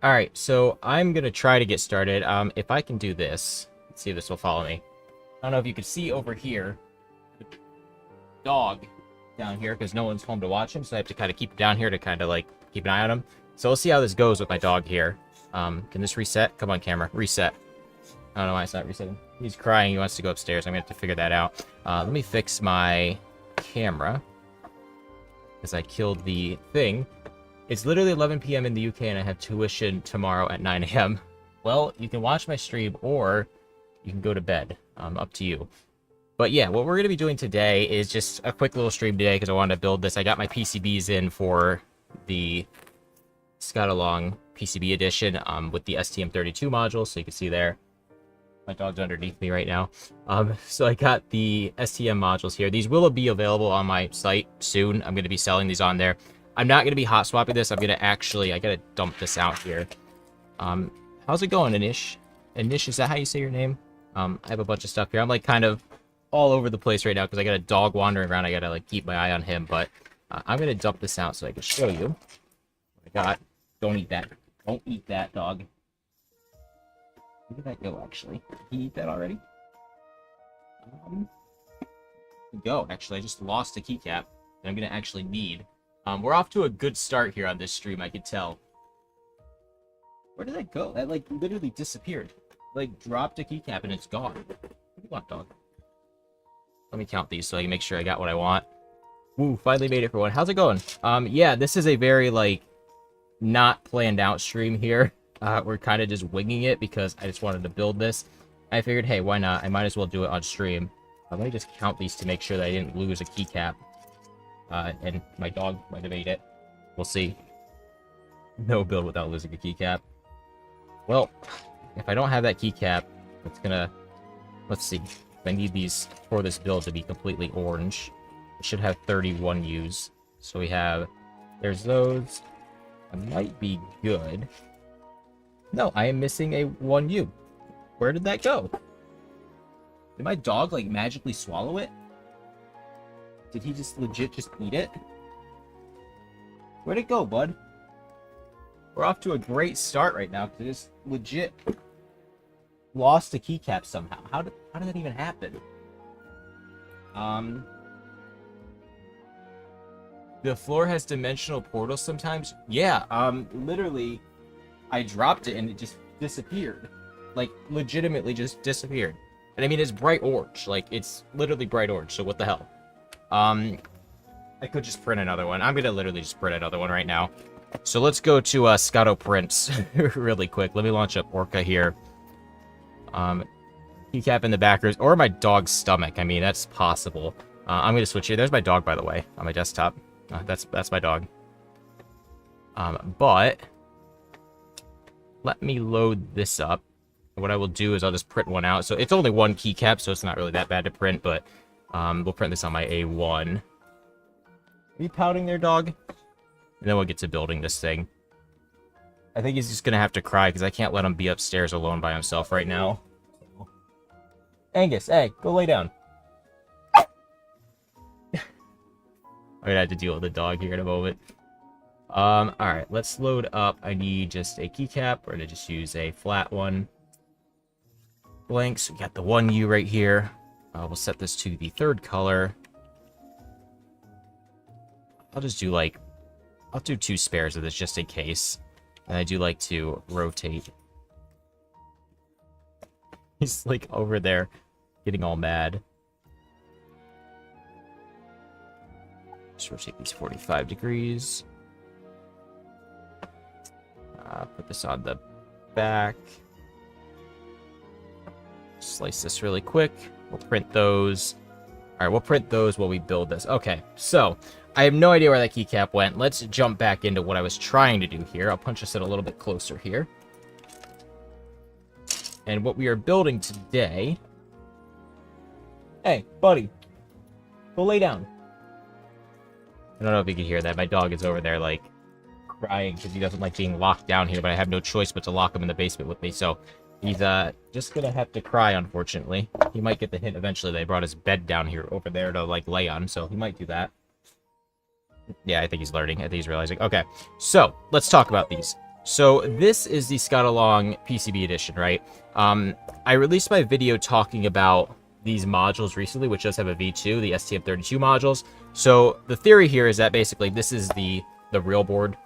Alright, so I'm gonna try to get started. If I can do this, let's see if this will follow me. I don't know if you can see over here, the dog down here, because no one's home to watch him, so I have to kind of keep him down here to kind of, like, keep an eye on him. So we'll see how this goes with my dog here. Can this reset? Come on, camera. Reset. I don't know why it's not resetting. He's crying. He wants to go upstairs. I'm gonna have to figure that out. Let me fix my camera, because I killed the thing. It's literally 11 p.m. in the UK, and I have tuition tomorrow at 9 a.m. Well, you can watch my stream, or you can go to bed. Up to you. But yeah, what we're going to be doing today is just a quick little stream today, because I wanted to build this. I got my PCBs in for the ScottoLong PCB edition with the STM32 module, so you can see there. My dog's underneath me right now. So I got the STM modules here. These will be available on my site soon. I'm going to be selling these on there. I'm not going to be hot swapping this. I'm going to actually, I got to dump this out here. How's it going, Anish? Anish, is that how you say your name? I have a bunch of stuff here. I'm like kind of all over the place right now because I got a dog wandering around. I got to like keep my eye on him, but I'm going to dump this out so I can show you what I got. Don't eat that. Don't eat that, dog. Where did that go, actually? Did he eat that already? Go, actually. I just lost a keycap that I'm going to actually need. We're off to a good start here on this stream, I could tell. Where did that go? That, like, literally disappeared. Like, dropped a keycap and it's gone. What do you want, dog? Let me count these so I can make sure I got what I want. Woo, finally made it for one. How's it going? Yeah, this is a very, like, not planned out stream here. We're kind of just winging it because I just wanted to build this. I figured, hey, why not? I might as well do it on stream. Let me just count these to make sure that I didn't lose a keycap. And my dog might have ate it. We'll see. No build without losing a keycap. Well, if I don't have that keycap, it's gonna... Let's see. I need these for this build to be completely orange. It should have 31 U's. So we have... There's those. I might be good. No, I am missing a 1U. Where did that go? Did my dog, like, magically swallow it? Did he just legit just eat it? Where'd it go, bud? We're off to a great start right now, because I just legit lost a keycap somehow. How did that even happen? The floor has dimensional portals sometimes? Yeah, literally, I dropped it and it just disappeared. Like, legitimately just disappeared. And I mean, it's bright orange. Like, it's literally bright orange, so what the hell? I could just print another one. I'm gonna literally just print another one right now. So let's go to Scotto prints really quick. Let me launch up Orca here. Keycap in the backers, or my dog's stomach. I mean, that's possible. I'm gonna switch here. There's my dog, by the way, on my desktop. That's my dog. But let me load this up. What I will do is I'll just print one out. So it's only one keycap, so it's not really that bad to print, but we'll print this on my A1. Are you pouting there, dog? And then we'll get to building this thing. I think he's just gonna have to cry because I can't let him be upstairs alone by himself right now. Angus, hey, go lay down. I'm gonna have to deal with the dog here in a moment. Alright, let's load up. I need just a keycap. We're gonna just use a flat one. Blanks. We got the 1U right here. We'll set this to the third color. I'll just do like... I'll do 2 spares of this just in case. And I do like to rotate. He's like over there getting all mad. Just rotate these 45 degrees. Put this on the back. Slice this really quick. We'll print those. Alright, we'll print those while we build this. Okay, so I have no idea where that keycap went. Let's jump back into what I was trying to do here. I'll punch this in a little bit closer here. And what we are building today... Hey, buddy. Go lay down. I don't know if you can hear that. My dog is over there, like, crying because he doesn't like being locked down here, but I have no choice but to lock him in the basement with me, so he's just gonna have to cry, unfortunately. He might get the hint eventually. They brought his bed down here over there to, like, lay on, so he might do that. Yeah, I think he's learning. I think he's realizing. Okay, so let's talk about these. So this is the ScottoLong PCB edition, right? I released my video talking about these modules recently, which does have a V2, the STM32 modules. So the theory here is that basically this is the real board.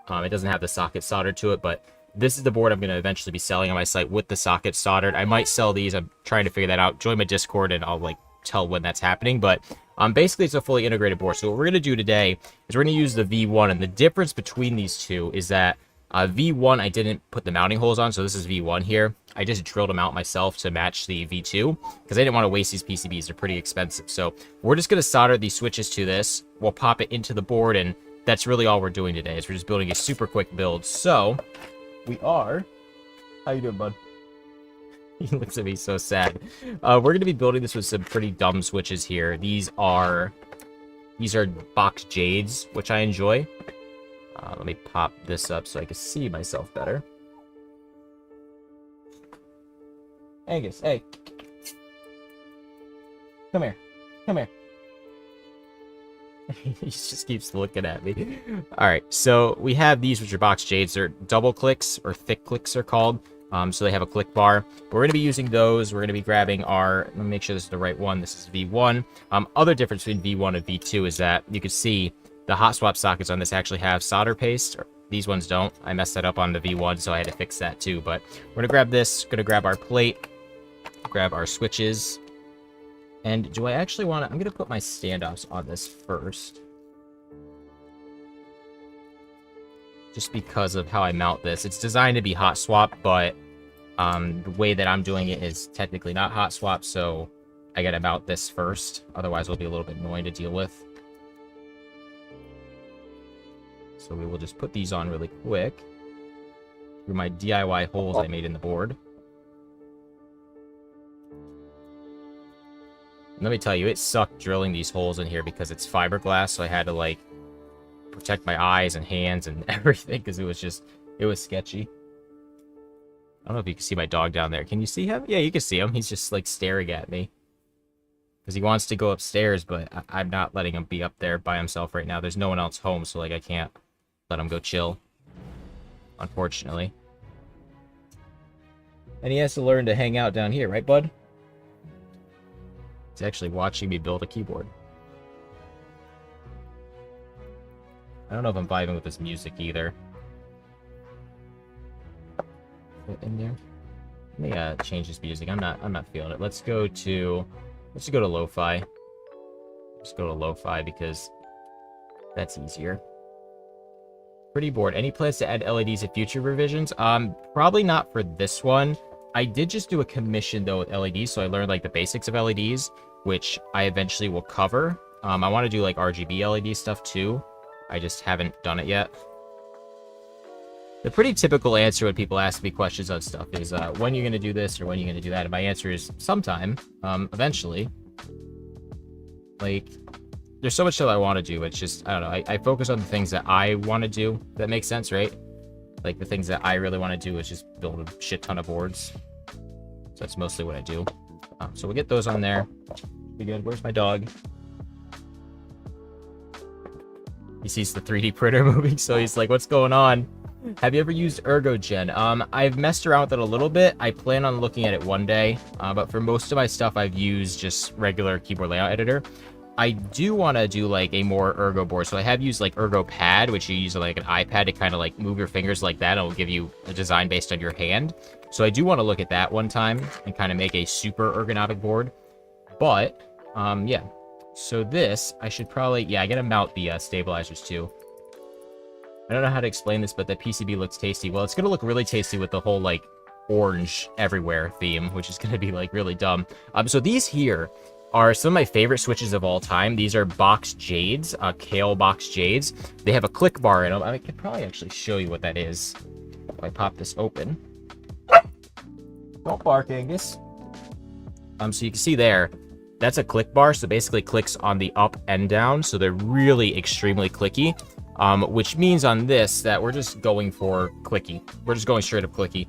It doesn't have the socket soldered to it, but this is the board I'm going to eventually be selling on my site with the socket soldered. I might sell these. I'm trying to figure that out. Join my Discord and I'll like tell when that's happening. But basically it's a fully integrated board. So what we're going to do today is we're going to use the V1. And the difference between these two is that V1, I didn't put the mounting holes on. So this is V1 here. I just drilled them out myself to match the V2 because I didn't want to waste these PCBs. They're pretty expensive. So we're just going to solder these switches to this. We'll pop it into the board, and that's really all we're doing today is we're just building a super quick build. So we are... How you doing, bud? He looks at me so sad. We're going to be building this with some pretty dumb switches here. These are box jades, which I enjoy. Let me pop this up so I can see myself better. Angus, hey. Come here. Come here. He just keeps looking at me. Alright, so we have these, which are box jades. They're double clicks, or thick clicks are called. So they have a click bar. We're going to be using those. We're going to be grabbing our... Let me make sure this is the right one. This is V1. Other difference between V1 and V2 is that you can see the hot swap sockets on this actually have solder paste. These ones don't. I messed that up on the V1, so I had to fix that too. But we're going to grab this. Going to grab our plate. Grab our switches. And do I actually want to... I'm going to put my standoffs on this first. Just because of how I mount this. It's designed to be hot swap, but the way that I'm doing it is technically not hot swap, so I got to mount this first. Otherwise, it'll be a little bit annoying to deal with. So we will just put these on really quick through my DIY holes I made in the board. And let me tell you, it sucked drilling these holes in here because it's fiberglass, so I had to, like, protect my eyes and hands and everything because it was sketchy. I don't know if you can see my dog down there. Can you see him? Yeah, you can see him. He's just, like, staring at me because he wants to go upstairs, but I'm not letting him be up there by himself right now. There's no one else home, so, like, I can't let him go chill, unfortunately. And he has to learn to hang out down here, right, bud? He's actually watching me build a keyboard. I don't know if I'm vibing with this music either. In there. Let me change this music. I'm not feeling it. Let's go to lo-fi. Let's go to lo-fi because that's easier. Pretty bored. Any plans to add LEDs in future revisions? Probably not for this one. I did just do a commission though with LEDs, so I learned like the basics of LEDs, which I eventually will cover. I want to do like RGB LED stuff too. I just haven't done it yet. The pretty typical answer when people ask me questions on stuff is when you're going to do this or when you're going to do that. And my answer is sometime, eventually. Like, there's so much that I want to do. It's just, I don't know. I focus on the things that I want to do. That makes sense, right? Like, the things that I really want to do is just build a shit ton of boards. So that's mostly what I do. So we'll get those on there. Be good. Where's my dog? He sees the 3D printer moving, so he's like, what's going on? Have you ever used ErgoGen? I've messed around with it a little bit. I plan on looking at it one day, but for most of my stuff, I've used just regular keyboard layout editor. I do want to do like a more ergo board, so I have used like ErgoPad, which you use like an iPad to kind of like move your fingers like that, and it'll give you a design based on your hand. So I do want to look at that one time and kind of make a super ergonomic board. But yeah, so this I should probably, yeah, I gotta mount the stabilizers too. I don't know how to explain this, but the PCB looks tasty. Well, it's gonna look really tasty with the whole like orange everywhere theme, which is gonna be like really dumb. So these here are some of my favorite switches of all time. These are box jades, Kale box jades. They have a click bar in them. I could probably actually show you what that is if I pop this open. Don't bark, Angus. So you can see there, that's a click bar. So basically clicks on the up and down. So they're really extremely clicky, which means on this that we're just going for clicky. We're just going straight up clicky.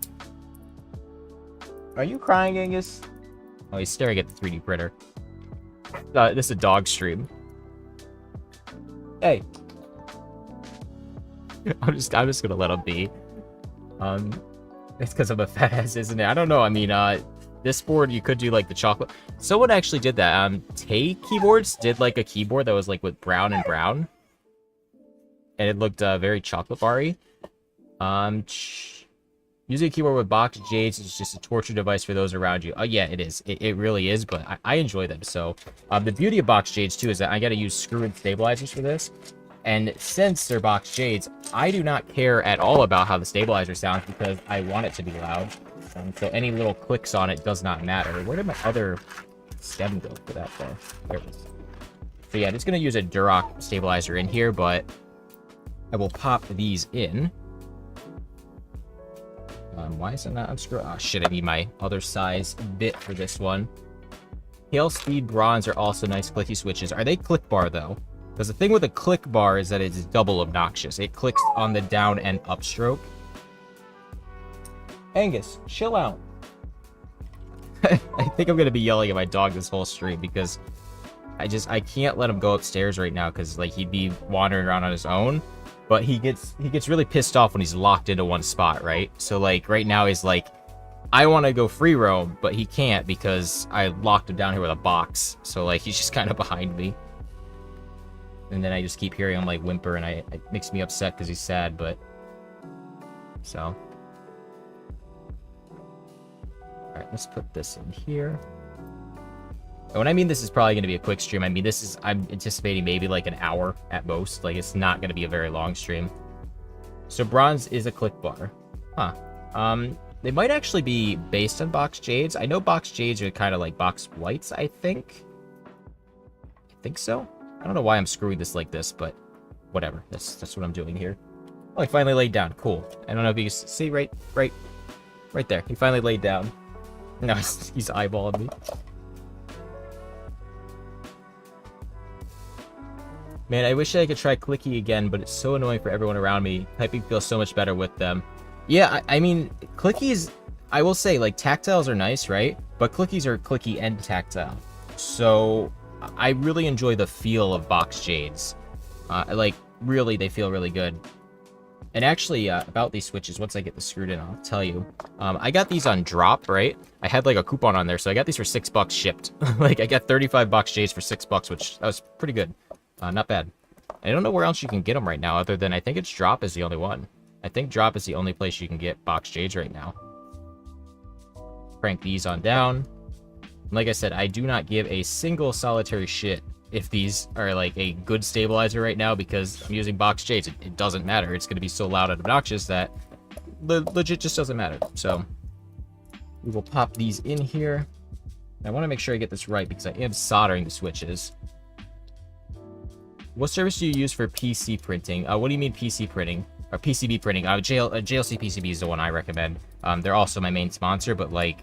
Are you crying, Angus? Oh, he's staring at the 3D printer. This is a dog stream. Hey. I'm just gonna let him be. Um, it's because I'm a fat ass, isn't it? I don't know. I mean, this board, you could do like the chocolate. Someone actually did that. Tay Keyboards did like a keyboard that was like with brown and brown. And it looked very chocolate bar-y. Using a keyboard with box jades is just a torture device for those around you. Oh, yeah, it is. It really is, but I enjoy them. So, the beauty of box jades, too, is that I got to use screw-in stabilizers for this. And since they're box jades, I do not care at all about how the stabilizer sounds because I want it to be loud. So any little clicks on it does not matter. Where did my other stem go for that, though? There it is. So, yeah, I'm just going to use a Duroc stabilizer in here, but I will pop these in. Why is it not unscrewed? Oh, shit, I need my other size bit for this one. Hail Speed Bronze are also nice clicky switches. Are they click bar, though? Because the thing with a click bar is that it's double obnoxious. It clicks on the down and up stroke. Angus, chill out. I think I'm going to be yelling at my dog this whole stream because I can't let him go upstairs right now because, like, he'd be wandering around on his own. But he gets really pissed off when he's locked into one spot, right? So, like, right now he's like, I want to go free roam, but he can't because I locked him down here with a box. So, like, he's just kind of behind me. And then I just keep hearing him, like, whimper, and it makes me upset because he's sad, but... So... Alright, let's put this in here. And when I mean this is probably going to be a quick stream, I mean I'm anticipating maybe like an hour at most. Like, it's not going to be a very long stream. So bronze is a click bar. Huh. They might actually be based on box jades. I know box jades are kind of like box whites, I think. I think so. I don't know why I'm screwing this like this, but whatever. That's what I'm doing here. Oh, he finally laid down. Cool. I don't know if you can see right there. He finally laid down. No, he's eyeballing me. Man, I wish I could try clicky again, but it's so annoying for everyone around me. Typing feels so much better with them. Yeah, I mean, clickies, I will say, like, tactiles are nice, right? But clickies are clicky and tactile. So, I really enjoy the feel of box jades. Like, really, they feel really good. And actually, about these switches, once I get this screwed in, I'll tell you. I got these on drop, right? I had, like, a coupon on there, so I got these for $6 shipped. Like, I got 35 box jades for $6, which that was pretty good. Not bad. I don't know where else you can get them right now, other than I think it's Drop is the only one. I think Drop is the only place you can get box jades right now. Crank these on down. Like I said, I do not give a single solitary shit if these are like a good stabilizer right now because I'm using box jades. It doesn't matter. It's going to be so loud and obnoxious that legit just doesn't matter. So we will pop these in here. I want to make sure I get this right because I am soldering the switches. What service do you use for PC printing? What do you mean PC printing? Or PCB printing? JLC PCB is the one I recommend. They're also my main sponsor, but like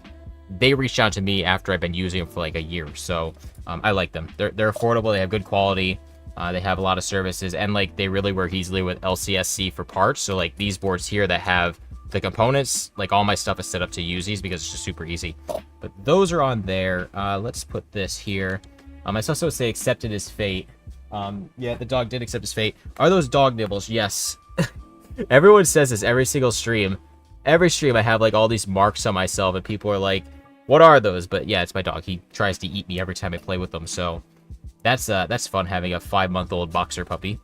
they reached out to me after I've been using them for like a year, so I like them. They're affordable. They have good quality. They have a lot of services, and like they really work easily with LCSC for parts. So like these boards here that have the components, like all my stuff is set up to use these because it's just super easy. But those are on there. Let's put this here. I saw someone say accepted his fate. Yeah, the dog did accept his fate. Are those dog nibbles? Yes. Everyone says this every single stream. Every stream I have like all these marks on myself and people are like, what are those? But yeah, it's my dog. He tries to eat me every time I play with him. So that's fun having a 5-month-old boxer puppy.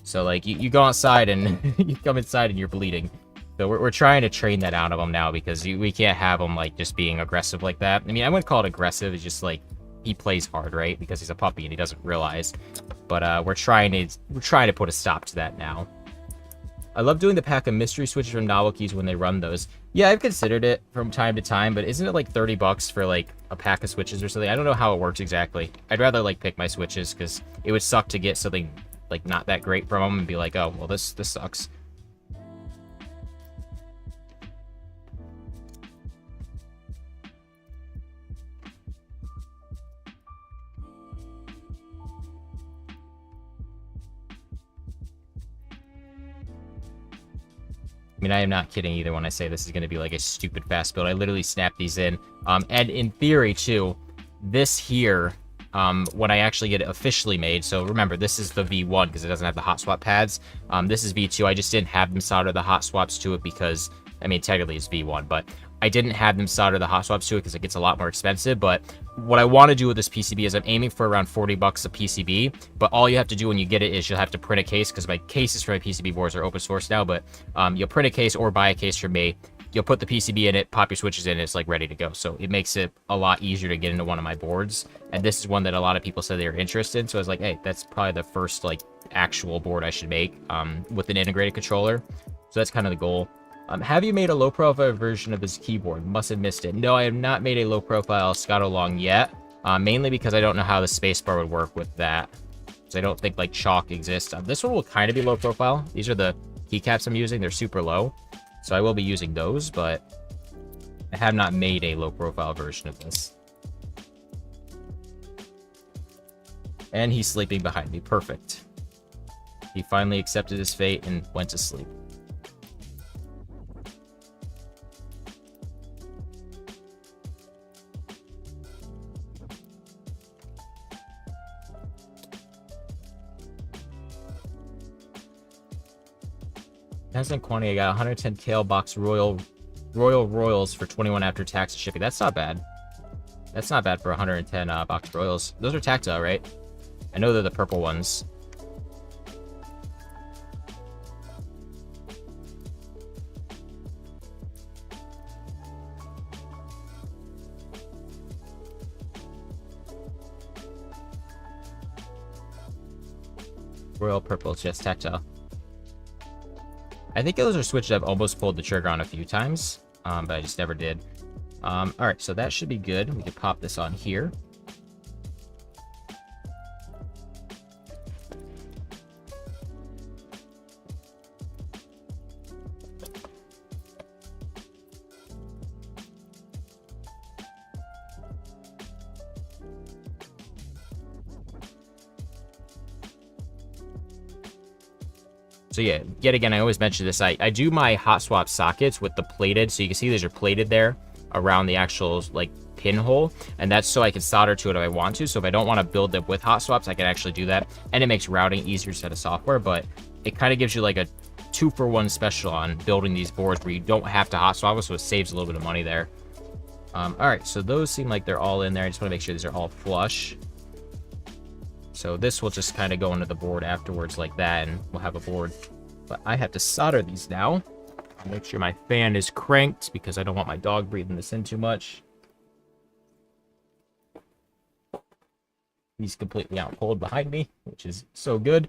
So like you go outside and you come inside and you're bleeding. So we're trying to train that out of him now because we can't have him like just being aggressive like that. I mean, I wouldn't call it aggressive. It's just like he plays hard, right? Because he's a puppy and he doesn't realize. But we're trying to put a stop to that now. I love doing the pack of mystery switches from Novel Keys when they run those. Yeah, I've considered it from time to time, but isn't it like $30 for like a pack of switches or something? I don't know how it works exactly. I'd rather like pick my switches because it would suck to get something like not that great from them and be like, oh, well, this sucks. I mean, I am not kidding either when I say this is going to be like a stupid fast build. I literally snapped these in. And in theory, too, this here when I actually get it officially made. So remember, this is the V1 because it doesn't have the hot swap pads. This is V2. I just didn't have them solder the hot swaps to it because, I mean, technically it's V1, but I didn't have them solder the hot swaps to it because it gets a lot more expensive. But what I want to do with this PCB is I'm aiming for around 40 bucks a PCB, but all you have to do when you get it is you'll have to print a case, because my cases for my PCB boards are open source now, but you'll print a case or buy a case from me. You'll put the PCB in it, pop your switches in, it's like ready to go. So it makes it a lot easier to get into one of my boards. And this is one that a lot of people said they were interested in. So I was like, hey, that's probably the first like actual board I should make with an integrated controller. So that's kind of the goal. Have you made a low-profile version of this keyboard? Must have missed it. No, I have not made a low-profile ScottoLong yet, mainly because I don't know how the spacebar would work with that. So I don't think, like, chalk exists. This one will kind of be low-profile. These are the keycaps I'm using. They're super low, so I will be using those, but I have not made a low-profile version of this. And he's sleeping behind me. Perfect. He finally accepted his fate and went to sleep. Depends on quantity. I got 110 kale box Royals for 21 after tax and shipping. That's not bad. That's not bad for 110 box Royals. Those are tactile, right? I know they're the purple ones. Royal purple, just tactile. I think those are switches I've almost pulled the trigger on a few times, but I just never did. All right, so that should be good. We can pop this on here. So yeah, yet again, I always mention this. I do my hot swap sockets with the plated, so you can see these are plated there around the actual like pinhole, and that's so I can solder to it if I want to. So if I don't want to build them with hot swaps, I can actually do that, and it makes routing easier instead of software. But it kind of gives you like a 2-for-1 special on building these boards where you don't have to hot swap, so it saves a little bit of money there. All right, so those seem like they're all in there. I just want to make sure these are all flush. So this will just kind of go into the board afterwards like that, and we'll have a board. But I have to solder these now. I'll make sure my fan is cranked because I don't want my dog breathing this in too much. He's completely out cold behind me, which is so good.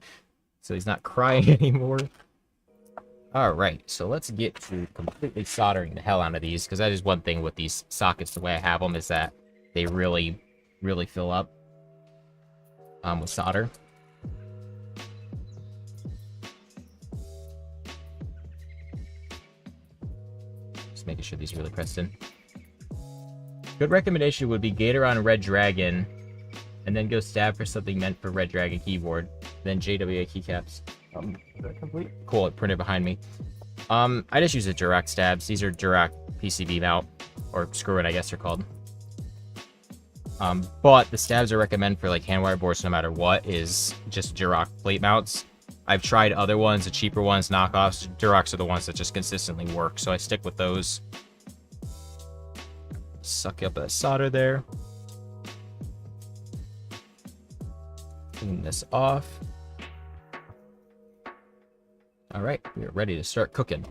So he's not crying anymore. All right, so let's get to completely soldering the hell out of these, because that is one thing with these sockets, the way I have them, is that they really, really fill up with solder. Just making sure these are really pressed in. Good recommendation would be Gator on Red Dragon, and then go stab for something meant for Red Dragon keyboard, then JWA keycaps. Is that complete? Cool, it printed behind me. I just use the Dirac stabs. These are Dirac PCB mount, or screw it, I guess they're called. But the stabs I recommend for like handwire boards, no matter what, is just Dirac plate mounts. I've tried other ones, the cheaper ones, knockoffs. Diracs are the ones that just consistently work, so I stick with those. Suck up that solder there. Clean this off. All right, we are ready to start cooking.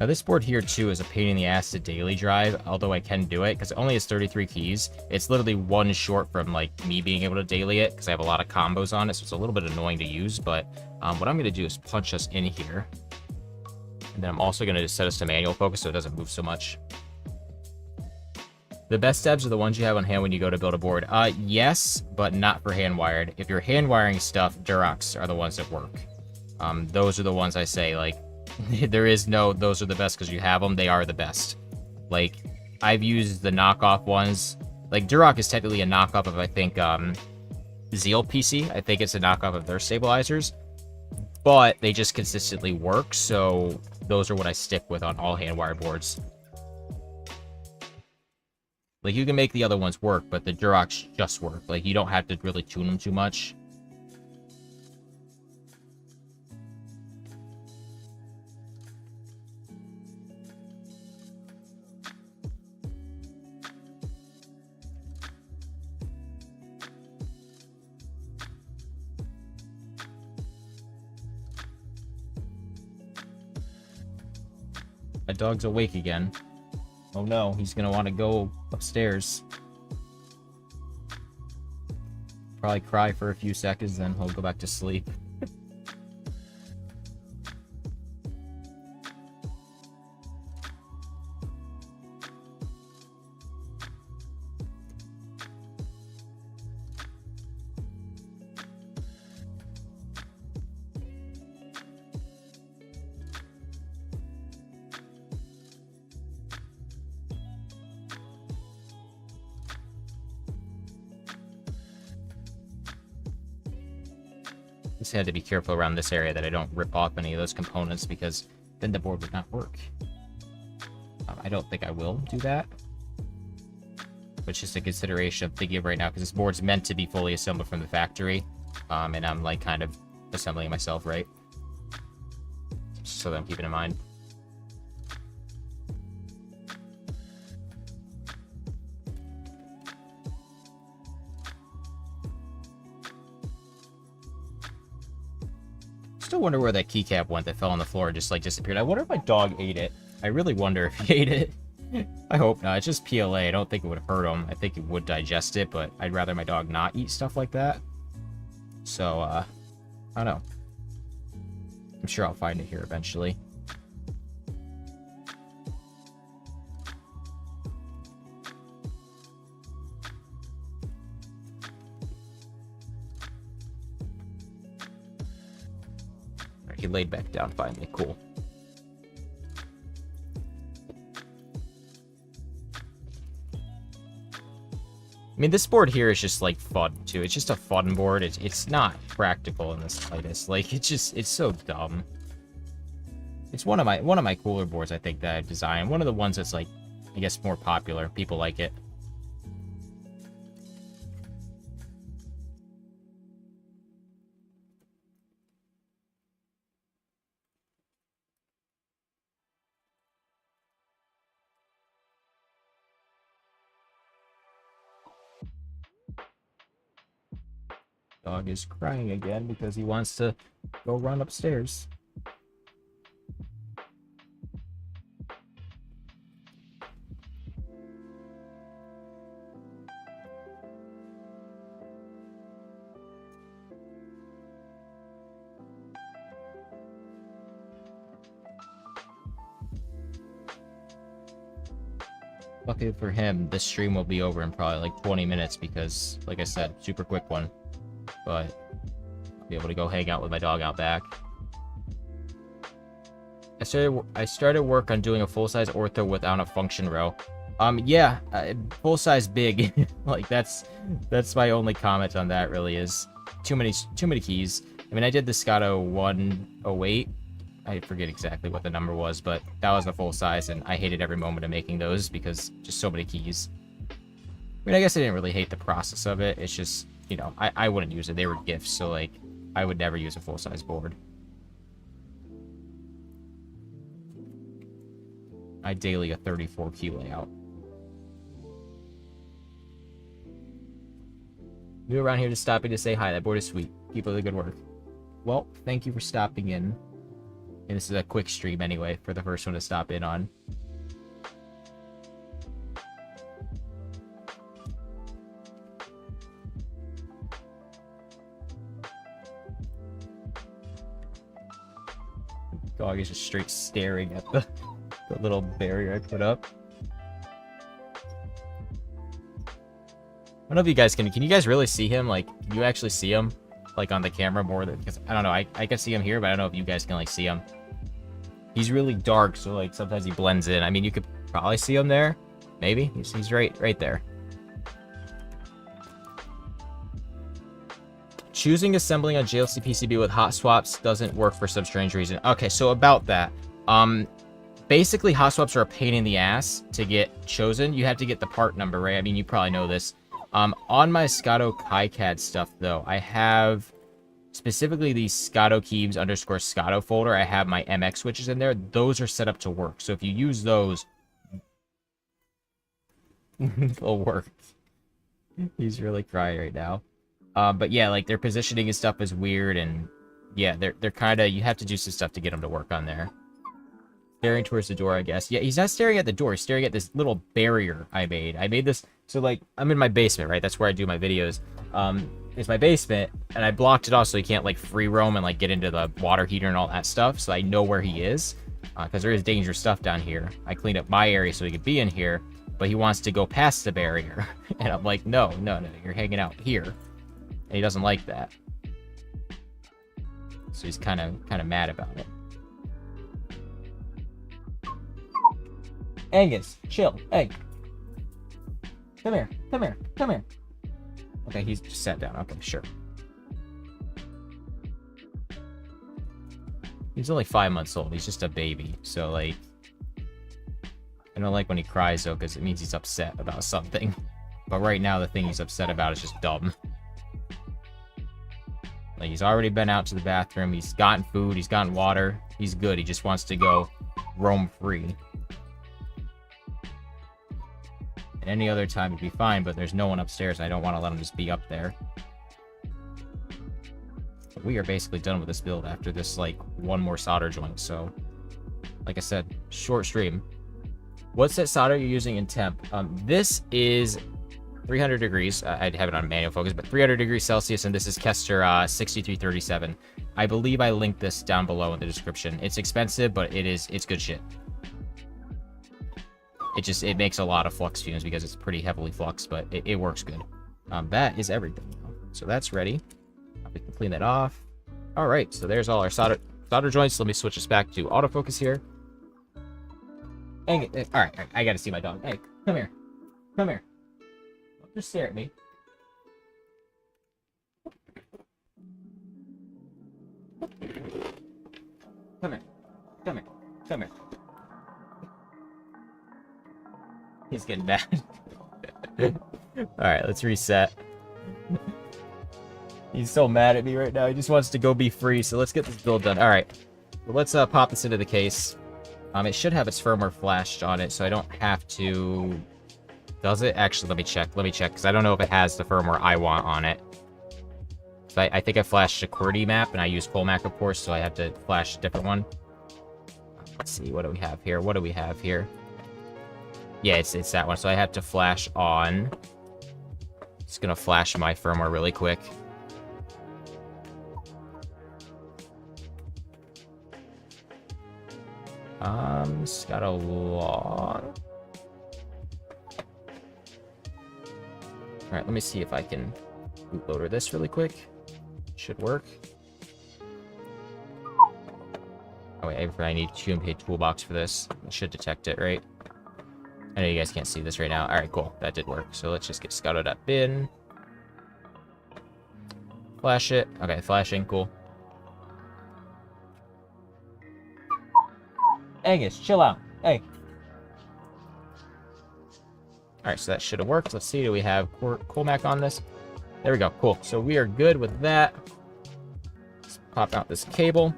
Now this board here too is a pain in the ass to daily drive, although I can do it because it only has 33 keys. It's literally one short from like me being able to daily it because I have a lot of combos on it, so it's a little bit annoying to use. But what I'm going to do is punch us in here, and then I'm also going to set us to manual focus so it doesn't move so much. The best steps are the ones you have on hand when you go to build a board. Yes, but not for hand wired. If you're hand wiring stuff, Durox are the ones that work. Those are the ones I say, like, there is no, those are the best because you have them. They are the best. Like, I've used the knockoff ones. Like, Durox is technically a knockoff of, I think, Zeal PC. I think it's a knockoff of their stabilizers. But they just consistently work, so those are what I stick with on all hand wire boards. Like, you can make the other ones work, but the Durox just work. Like, you don't have to really tune them too much. My dog's awake again. Oh no, he's gonna want to go upstairs. Probably cry for a few seconds, then he'll go back to sleep. Just had to be careful around this area that I don't rip off any of those components, because then the board would not work. I don't think I will do that. But it's just a consideration I'm thinking of right now, because this board's meant to be fully assembled from the factory. And I'm like kind of assembling it myself, right? So that I'm keeping in mind. Still wonder where that keycap went that fell on the floor and just like disappeared. I wonder if my dog ate it. I really wonder if he ate it. I hope not. It's just PLA. I don't think it would hurt him. I think it would digest it, but I'd rather my dog not eat stuff like that. So, I don't know. I'm sure I'll find it here eventually. He laid back down finally. Cool. I mean, this board here is just like fun too. It's just a fun board. It's not practical in the slightest. Like, it's so dumb. It's one of my cooler boards, I think, that I've designed. One of the ones that's like, I guess, more popular. People like it. Dog is crying again because he wants to go run upstairs. Luckily for him, this stream will be over in probably like 20 minutes because, like I said, super quick one. But I'll be able to go hang out with my dog out back. I started work on doing a full-size ortho without a function row. Yeah, full-size big. Like, that's my only comment on that, really, is too many keys. I mean, I did the Scotto 108. I forget exactly what the number was, but that was the full size, and I hated every moment of making those because just so many keys. I mean, I guess I didn't really hate the process of it. It's just, you know, I wouldn't use it. They were gifts, so, like, I would never use a full-size board. I daily a 34 key layout. New around here, just stopping to say hi. That board is sweet. Keep up the good work. Well, thank you for stopping in. And this is a quick stream anyway, for the first one to stop in on. Dog is just straight staring at the little barrier I put up. don't know if you guys can you guys really see him? Like, can you actually see him? Like, on the camera more than, because, I don't know, I can see him here, but I don't know if you guys can, like, see him. He's really dark, so, like, sometimes he blends in. I mean, you could probably see him there. Maybe. He's right there. Choosing assembling on JLC PCB with hot swaps doesn't work for some strange reason. Okay, so about that. Basically, hot swaps are a pain in the ass to get chosen. You have to get the part number, right? I mean, you probably know this. On my Scotto KiCad stuff, though, I have specifically the Scotto Keys _ Scotto folder. I have my MX switches in there. Those are set up to work. So if you use those, they'll work. He's really crying right now. But yeah, like, their positioning and stuff is weird, and yeah, they're kind of, you have to do some stuff to get them to work on there. Staring towards the door, I guess. Yeah, he's not staring at the door. He's staring at this little barrier I made. I made this, so, like, I'm in my basement, right? That's where I do my videos. It's my basement, and I blocked it off so he can't, like, free roam and, like, get into the water heater and all that stuff, so I know where he is. Because there is dangerous stuff down here. I cleaned up my area so he could be in here, but he wants to go past the barrier. And I'm like, no, you're hanging out here. And he doesn't like that. So he's kind of mad about it. Angus, chill. Hey. Come here. Okay, he's just sat down. Okay, sure. He's only 5 months old. He's just a baby. So, like, I don't like when he cries, though, because it means he's upset about something. But right now, the thing he's upset about is just dumb. Like, he's already been out to the bathroom. He's gotten food. He's gotten water. He's good. He just wants to go roam free. And any other time, he'd be fine, but there's no one upstairs. I don't want to let him just be up there. But we are basically done with this build after this, like, one more solder joint. So, like I said, short stream. What's that solder you're using in temp? This is 300 degrees. I'd have it on manual focus, but 300 degrees Celsius, and this is Kester 6337. I believe I linked this down below in the description. It's expensive, but it's good shit. It makes a lot of flux fumes because it's pretty heavily fluxed, but it works good. That is everything. So that's ready. We can clean that off. All right, so there's all our solder joints. Let me switch this back to autofocus here. All right, I gotta see my dog. Hey, come here. Don't just stare at me. Come here. He's getting mad. Alright, let's reset. He's so mad at me right now. He just wants to go be free, so let's get this build done. Alright, well, let's pop this into the case. It should have its firmware flashed on it, so I don't have to... Does it? Actually, let me check, because I don't know if it has the firmware I want on it. So I think I flashed a QWERTY map, and I use Colmac, of course, so I have to flash a different one. Let's see, what do we have here? Yeah, it's that one, so I have to flash on. Just gonna flash my firmware really quick. ScottoLong. Alright, let me see if I can bootloader this really quick. Should work. Oh wait, I need QMK toolbox for this. It should detect it, right? I know you guys can't see this right now. Alright, cool. That did work. So let's just get scotto.bin. Flash it. Okay, flashing. Cool. Angus, chill out. Hey. Alright, so that should have worked. Let's see. Do we have Colmac on this? There we go. Cool. So we are good with that. Let's pop out this cable.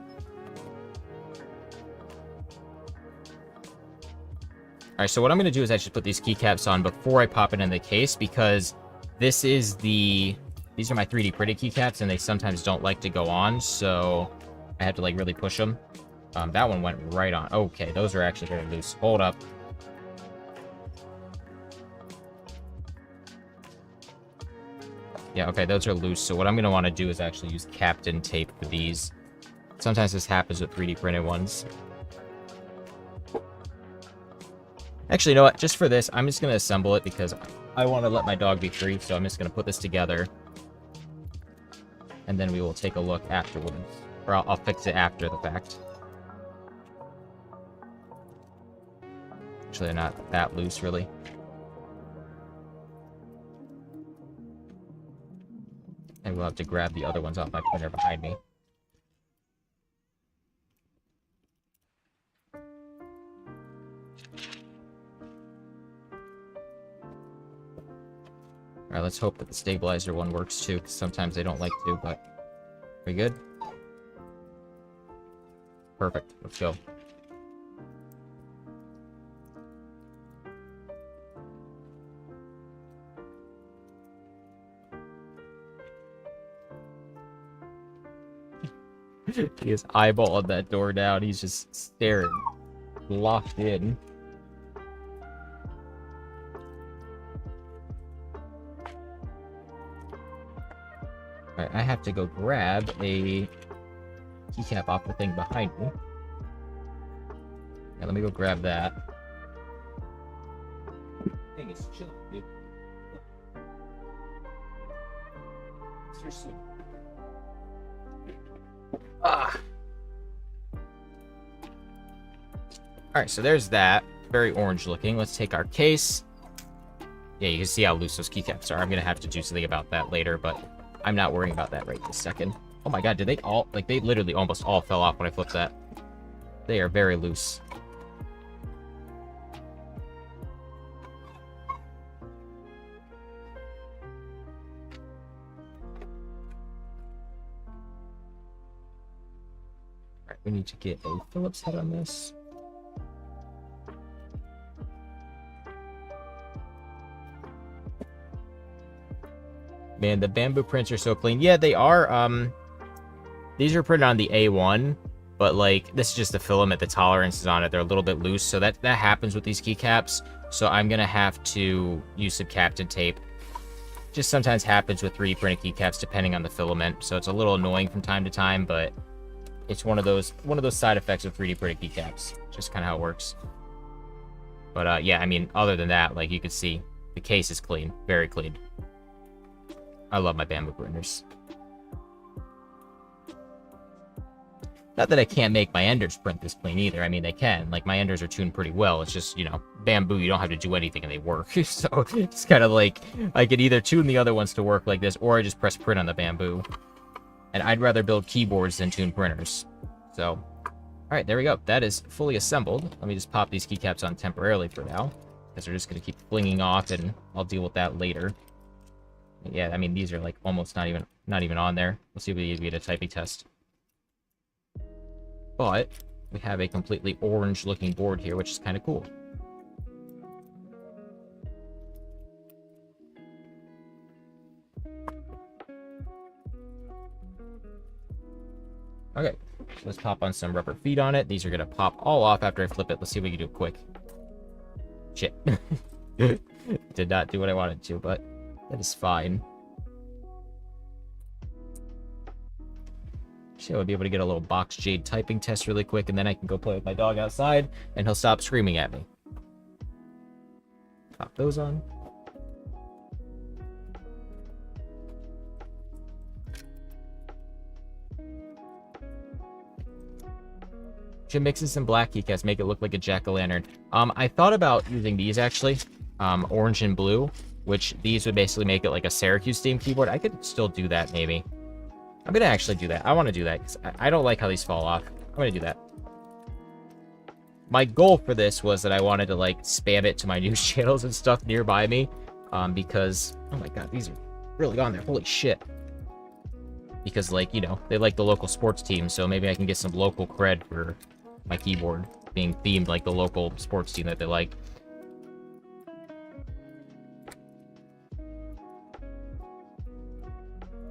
Alright, so what I'm going to do is actually put these keycaps on before I pop it in the case, because these are my 3D printed keycaps, and they sometimes don't like to go on, so I have to, like, really push them. That one went right on. Okay, those are actually very loose. Hold up. Yeah, okay, those are loose, so what I'm going to want to do is actually use Captain tape for these. Sometimes this happens with 3D printed ones. Actually, you know what? Just for this, I'm just going to assemble it because I want to let my dog be free, so I'm just going to put this together. And then we will take a look afterwards. Or I'll fix it after the fact. Actually, they're not that loose, really. And we'll have to grab the other ones off my printer behind me. Alright, let's hope that the stabilizer one works too, because sometimes they don't like to, but... Are we good? Perfect. Let's go. He has eyeballing that door down. He's just staring. Locked in. Alright, I have to go grab a keycap off the thing behind me. Yeah, let me go grab that. Thing is chilling, dude. Seriously. Ah. Alright, so there's that. Very orange looking. Let's take our case. Yeah, you can see how loose those keycaps are. I'm gonna have to do something about that later, but I'm not worrying about that right this second. Oh my god, did they all... Like, they literally almost all fell off when I flipped that. They are very loose. Alright, we need to get a Phillips head on this. Man, the bamboo prints are so clean. Yeah, they are. These are printed on the A1, but like this is just the filament. The tolerances on it, they're a little bit loose, so that happens with these keycaps. So I'm gonna have to use some Captain tape. Just sometimes happens with 3D printed keycaps, depending on the filament. So it's a little annoying from time to time, but it's one of those side effects of 3D printed keycaps. Just kind of how it works. But yeah, I mean, other than that, like you can see, the case is clean, very clean. I love my bamboo printers. Not that I can't make my enders print this clean either. I mean, they can. Like, my enders are tuned pretty well. It's just, you know, bamboo, you don't have to do anything and they work. So, it's kind of like, I could either tune the other ones to work like this, or I just press print on the bamboo. And I'd rather build keyboards than tune printers. So, alright, there we go. That is fully assembled. Let me just pop these keycaps on temporarily for now, because they're just going to keep flinging off, and I'll deal with that later. Yeah, I mean, these are like almost not even on there. Let's see if we get a typing test. But we have a completely orange looking board here, which is kind of cool. Okay, so let's pop on some rubber feet on it. These are gonna pop all off after I flip it. Let's see if we can do it quick. Shit. Did not do what I wanted to, but that is fine. So I'll be able to get a little box jade typing test really quick, and then I can go play with my dog outside, and he'll stop screaming at me. Pop those on. Should mix in some black keycaps, make it look like a jack-o'-lantern. I thought about using these actually, orange and blue, which these would basically make it like a Syracuse themed keyboard. I could still do that maybe. I'm gonna actually do that. I want to do that because I don't like how these fall off. I'm gonna do that. My goal for this was that I wanted to like spam it to my news channels and stuff nearby me, because oh my god, these are really on there. Holy shit! Because like, you know, they like the local sports team, so maybe I can get some local cred for my keyboard being themed like the local sports team that they like.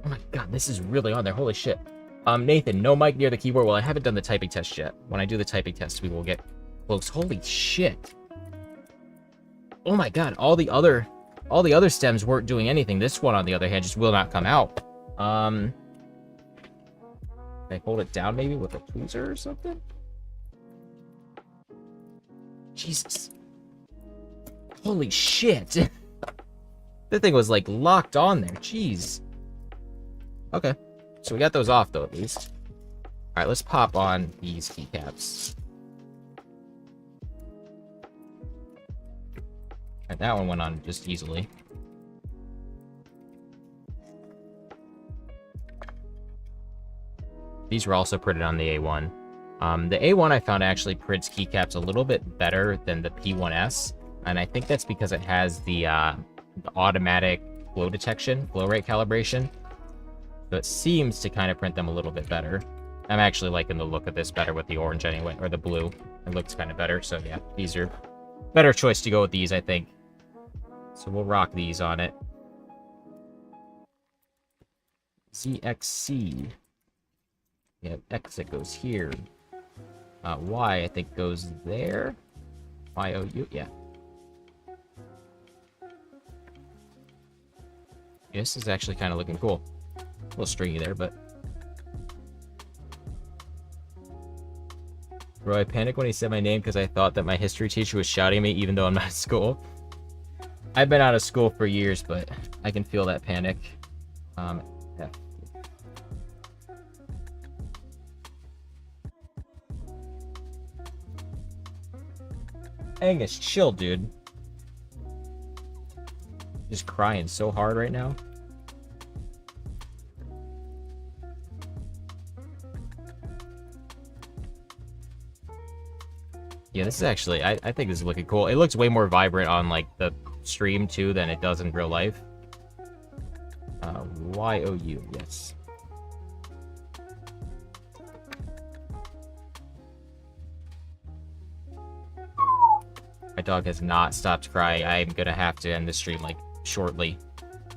Oh my god, this is really on there. Holy shit. Nathan, no mic near the keyboard. Well, I haven't done the typing test yet. When I do the typing test, we will get close. Holy shit. Oh my god, all the other stems weren't doing anything. This one, on the other hand, just will not come out. Can I hold it down maybe with a tweezer or something? Jesus. Holy shit. The thing was like locked on there. Jeez. Okay. So we got those off though, at least. Alright, let's pop on these keycaps. Alright, that one went on just easily. These were also printed on the A1. The A1 I found actually prints keycaps a little bit better than the P1S, and I think that's because it has the automatic flow detection, flow rate calibration. So it seems to kind of print them a little bit better. I'm actually liking the look of this better with the orange anyway, or the blue. It looks kind of better, so yeah, these are better choice to go with these, I think. So we'll rock these on it. ZXC. We have X that goes here. Y, I think, goes there. YOU, yeah. This is actually kind of looking cool. A little stringy there, but... Bro, I panicked when he said my name because I thought that my history teacher was shouting at me even though I'm not at school. I've been out of school for years, but I can feel that panic. Yeah. Angus, chill, dude. Just crying so hard right now. Yeah, this is actually, I think this is looking cool. It looks way more vibrant on, like, the stream, too, than it does in real life. YOU, yes. My dog has not stopped crying. I'm gonna have to end the stream, like, shortly,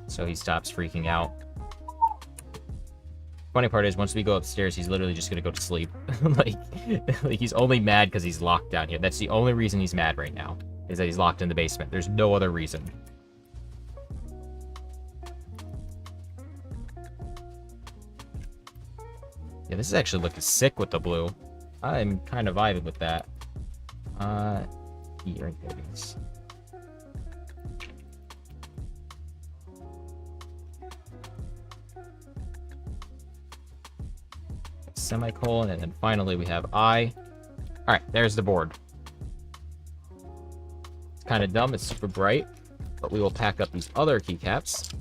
so he stops freaking out. Funny part is, once we go upstairs, he's literally just gonna go to sleep. like he's only mad because he's locked down here. That's the only reason he's mad right now, is that he's locked in the basement. There's no other reason. Yeah, this is actually looking sick with the blue. I'm kind of vibing with that. Here it is. Semicolon, and then finally we have I. Alright, there's the board. It's kind of dumb, it's super bright, but we will pack up these other keycaps.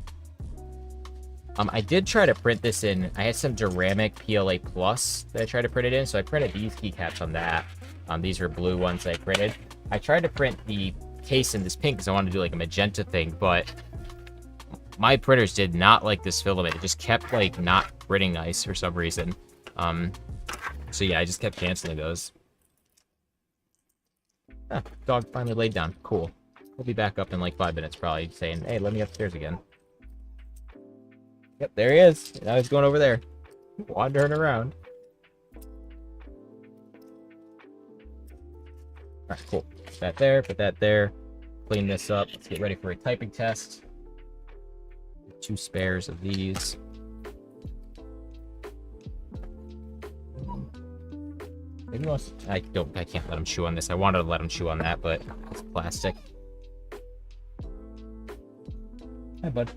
I did try to print this in, I had some Duramic PLA Plus that I tried to print it in, so I printed these keycaps on that. These are blue ones that I printed. I tried to print the case in this pink because I wanted to do like a magenta thing, but my printers did not like this filament. It just kept like not printing nice for some reason. So yeah, I just kept canceling those. Ah, dog finally laid down. Cool. We'll be back up in like 5 minutes probably, saying, hey, let me upstairs again. Yep, there he is. Now he's going over there. Wandering around. Alright, cool. Put that there, put that there. Clean this up. Let's get ready for a typing test. 2 spares of these. Maybe he wants to, I can't let him chew on this. I wanted to let him chew on that, but it's plastic. Hi, bud.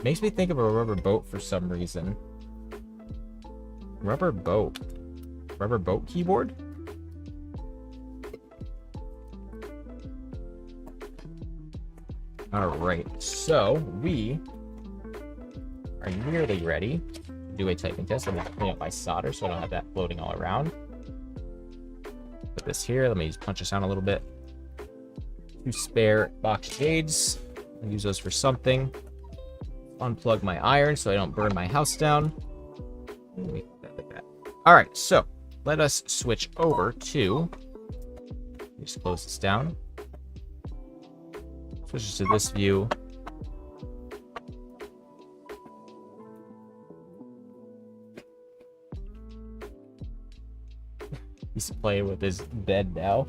Makes me think of a rubber boat for some reason. Rubber boat. Rubber boat keyboard? Alright, so we are nearly ready to do a typing test. I'm going to clean up my solder so I don't have that floating all around. Put this here. Let me just punch this out a little bit. 2 spare box shades. I'll use those for something. Unplug my iron so I don't burn my house down. Like that. Alright, so let us switch over to, just close this down. Switch to this view. He's playing with his bed now.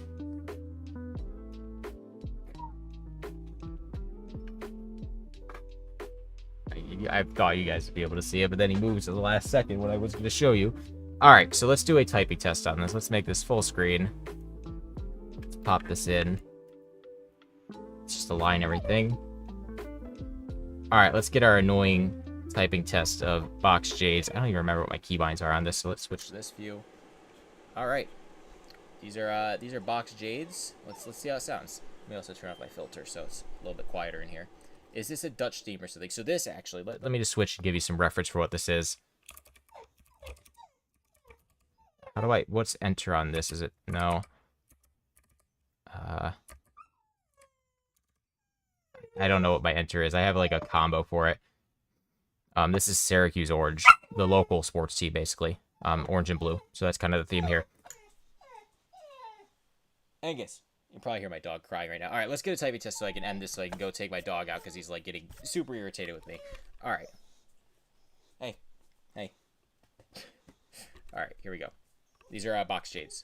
I thought you guys would be able to see it, but then he moves at the last second when I was going to show you. Alright, so let's do a typing test on this. Let's make this full screen. pop this in. Just align everything. All right, let's get our annoying typing test of box jades. I don't even remember what my keybinds are on this, so let's switch to this view. All right, these are box jades. Let's see how it sounds. Let me also turn off my filter so it's a little bit quieter in here. Is this a Dutch theme or something? So this actually, let me just switch and give you some reference for what this is. How do what's enter on this? Is it, no. I don't know what my enter is. I have like a combo for it. This is Syracuse Orange, the local sports team, basically. Orange and blue. So that's kind of the theme here. Angus, you can probably hear my dog crying right now. All right, let's get a typing test so I can end this so I can go take my dog out because he's like getting super irritated with me. All right. Hey. All right, here we go. These are box jades.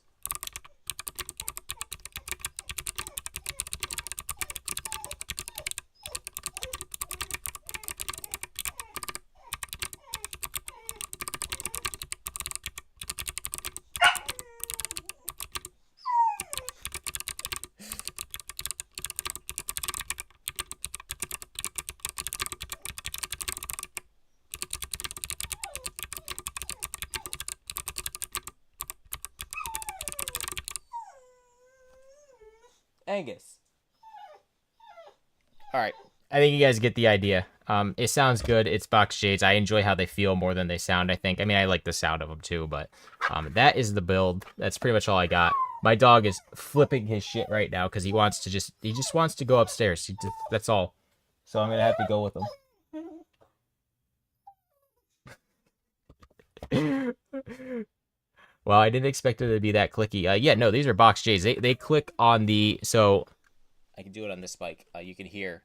Angus. All right. I think you guys get the idea. It sounds good. It's box jades. I enjoy how they feel more than they sound, I think. I mean, I like the sound of them too, but that is the build. That's pretty much all I got. My dog is flipping his shit right now because he just wants to go upstairs. That's all. So I'm going to have to go with him. Well, I didn't expect it to be that clicky. Yeah, no, these are box jades. They click on the, so I can do it on this spike. You can hear.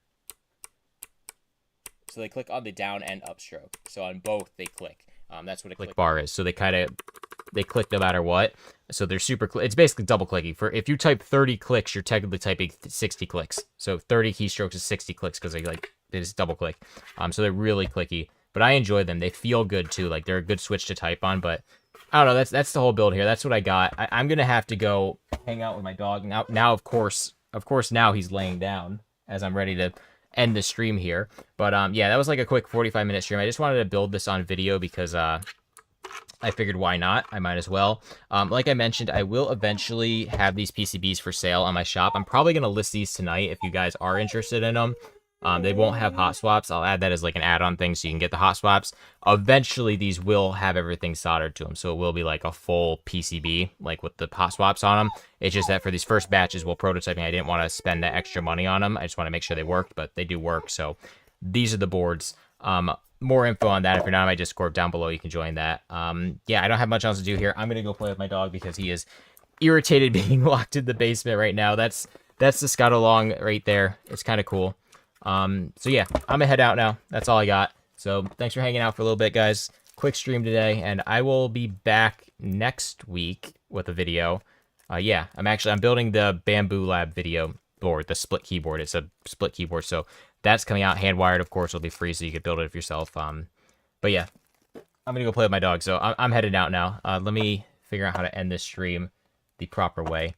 So they click on the down and up stroke. So on both they click. That's what a click bar is. So they click no matter what. So they're super. It's basically double clicking. For if you type 30 clicks, you're technically typing 60 clicks. So 30 keystrokes is 60 clicks because they just double click. So they're really clicky. But I enjoy them. They feel good too. Like they're a good switch to type on. But I don't know. That's the whole build here. That's what I got. I'm gonna have to go hang out with my dog now. Of course, now he's laying down as I'm ready to end the stream here. But yeah, that was like a quick 45-minute stream. I just wanted to build this on video because I figured why not? I might as well. Like I mentioned, I will eventually have these PCBs for sale on my shop. I'm probably gonna list these tonight if you guys are interested in them. They won't have hot swaps. I'll add that as like an add-on thing so you can get the hot swaps. Eventually, these will have everything soldered to them, so it will be like a full PCB, like with the hot swaps on them. It's just that for these first batches, while prototyping, I didn't want to spend that extra money on them. I just want to make sure they worked, but they do work, so these are the boards. More info on that. If you're not on my Discord down below, you can join that. Yeah, I don't have much else to do here. I'm going to go play with my dog because he is irritated being locked in the basement right now. That's the ScottoLong right there. It's kind of cool. So yeah, I'm gonna head out now. That's all I got. So thanks for hanging out for a little bit, guys. Quick stream today, and I will be back next week with a video. Yeah, I'm building the Bamboo Lab video board, the split keyboard. It's a split keyboard, so that's coming out. Handwired, of course, will be free, so you can build it yourself. But yeah, I'm gonna go play with my dog, so I'm headed out now. Let me figure out how to end this stream the proper way.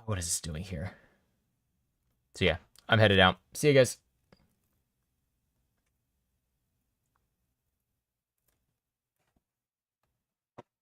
What is this doing here? So yeah, I'm headed out. See you guys.